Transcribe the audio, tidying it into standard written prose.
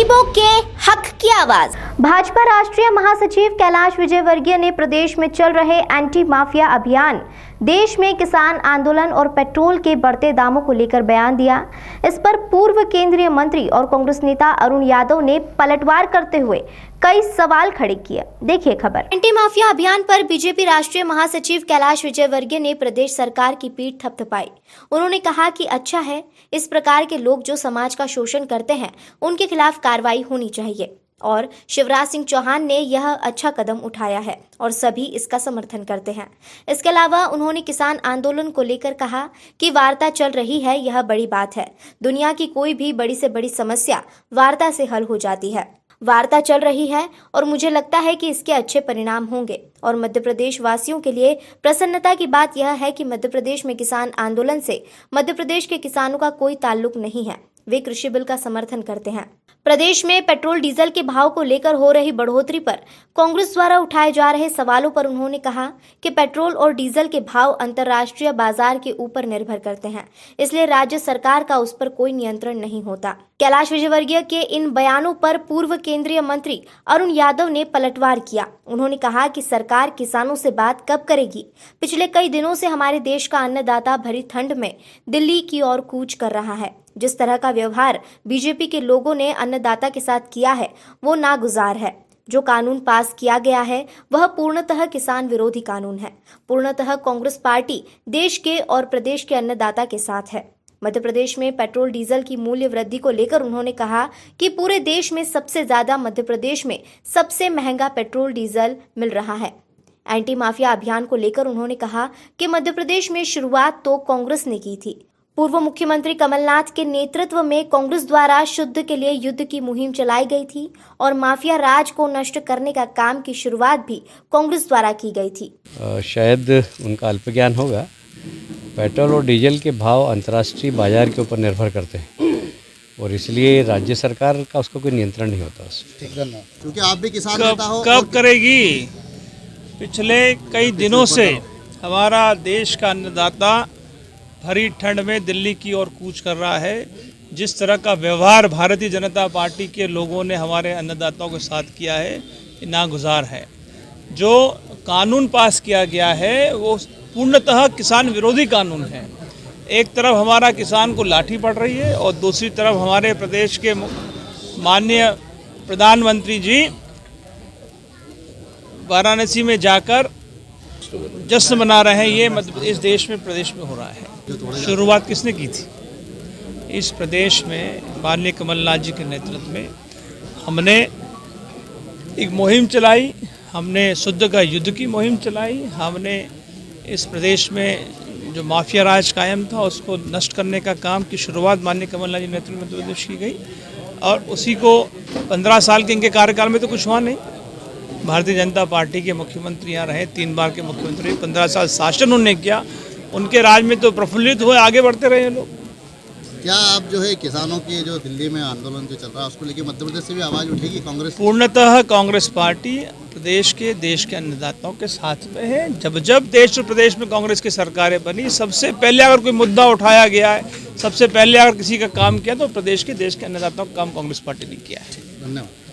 गरीबों के हक की आवाज। भाजपा राष्ट्रीय महासचिव कैलाश विजयवर्गीय ने प्रदेश में चल रहे एंटी माफिया अभियान, देश में किसान आंदोलन और पेट्रोल के बढ़ते दामों को लेकर बयान दिया। इस पर पूर्व केंद्रीय मंत्री और कांग्रेस नेता अरुण यादव ने पलटवार करते हुए कई सवाल खड़े किए। देखिए खबर। एंटी माफिया अभियान पर बीजेपी राष्ट्रीय महासचिव कैलाश विजयवर्गीय ने प्रदेश सरकार की पीठ थपथपाई। उन्होंने कहा कि अच्छा है, इस प्रकार के लोग जो समाज का शोषण करते हैं उनके खिलाफ कार्रवाई होनी चाहिए और शिवराज सिंह चौहान ने यह अच्छा कदम उठाया है और सभी इसका समर्थन करते हैं। इसके अलावा उन्होंने किसान आंदोलन को लेकर कहा कि वार्ता चल रही है, यह बड़ी बात है। दुनिया की कोई भी बड़ी से बड़ी समस्या वार्ता से हल हो जाती है। वार्ता चल रही है और मुझे लगता है कि इसके अच्छे परिणाम होंगे। और मध्य प्रदेश वासियों के लिए प्रसन्नता की बात यह है कि मध्य प्रदेश में किसान आंदोलन से मध्य प्रदेश के किसानों का कोई ताल्लुक नहीं है। वे कृषि बिल का समर्थन करते हैं। प्रदेश में पेट्रोल डीजल के भाव को लेकर हो रही बढ़ोतरी पर कांग्रेस द्वारा उठाए जा रहे सवालों पर उन्होंने कहा कि पेट्रोल और डीजल के भाव अंतर्राष्ट्रीय बाजार के ऊपर निर्भर करते हैं, इसलिए राज्य सरकार का उस पर कोई नियंत्रण नहीं होता। कैलाश विजयवर्गीय के इन बयानों पर पूर्व केंद्रीय मंत्री अरुण यादव ने पलटवार किया। उन्होंने कहा कि सरकार किसानों से बात कब करेगी। पिछले कई दिनों से हमारे देश का अन्नदाता भरी ठंड में दिल्ली की ओर कूच कर रहा है। जिस तरह का व्यवहार बीजेपी के लोगों ने अन्नदाता के साथ किया है वो नागुजार है। जो कानून पास किया गया है वह पूर्णतः किसान विरोधी कानून है। पूर्णतः कांग्रेस पार्टी देश के और प्रदेश के अन्नदाता के साथ है। मध्य प्रदेश में पेट्रोल डीजल की मूल्य वृद्धि को लेकर उन्होंने कहा कि पूरे देश में सबसे ज्यादा मध्य प्रदेश में सबसे महंगा पेट्रोल डीजल मिल रहा है। एंटी माफिया अभियान को लेकर उन्होंने कहा कि मध्य प्रदेश में शुरुआत तो कांग्रेस ने की थी। पूर्व मुख्यमंत्री कमलनाथ के नेतृत्व में कांग्रेस द्वारा शुद्ध के लिए युद्ध की मुहिम चलाई गई थी और माफिया राज को नष्ट करने का काम की शुरुआत भी कांग्रेस द्वारा की गई थी। शायद उनका अल्प ज्ञान होगा। पेट्रोल और डीजल के भाव अंतर्राष्ट्रीय बाजार के ऊपर निर्भर करते हैं और इसलिए राज्य सरकार का उसका कोई नियंत्रण नहीं होता। क्योंकि आप भी किसान नेता हो। कब करेगी? पिछले कई दिनों से हमारा देश का अन्नदाता भरी ठंड में दिल्ली की ओर कूच कर रहा है। जिस तरह का व्यवहार भारतीय जनता पार्टी के लोगों ने हमारे अन्नदाताओं के साथ किया है ये नागुजार है। जो कानून पास किया गया है वो पूर्णतः किसान विरोधी कानून है। एक तरफ हमारा किसान को लाठी पड़ रही है और दूसरी तरफ हमारे प्रदेश के माननीय प्रधानमंत्री जी वाराणसी में जाकर जश्न मना रहे हैं। ये इस देश में प्रदेश में हो रहा है। शुरुआत किसने की थी? इस प्रदेश में माननीय कमलनाथ जी के नेतृत्व में हमने एक मुहिम चलाई। हमने शुद्ध का युद्ध की मुहिम चलाई। हमने इस प्रदेश में जो माफिया राज कायम था उसको नष्ट करने का काम की शुरुआत माननीय कमलनाथ जी के नेतृत्व में प्रदेश की गई और उसी को 15 साल के इनके कार्यकाल में तो कुछ हुआ नहीं। भारतीय जनता पार्टी के मुख्यमंत्री यहाँ रहे, 3 बार के मुख्यमंत्री, 15 साल शासन उन्होंने किया। उनके राज में तो प्रफुल्लित हुए, आगे बढ़ते रहे लोग। क्या आप जो है किसानों की जो दिल्ली में आंदोलन जो चल रहा है उसको लेकर मध्य प्रदेश से भी आवाज उठेगी कांग्रेस? पूर्णतः कांग्रेस पार्टी प्रदेश के अन्नदाताओं के साथ में है। जब जब देश और प्रदेश में कांग्रेस की सरकारें बनी, सबसे पहले अगर कोई मुद्दा उठाया गया है, सबसे पहले अगर किसी का काम किया तो प्रदेश के अन्नदाताओं का काम कांग्रेस पार्टी ने किया है। धन्यवाद।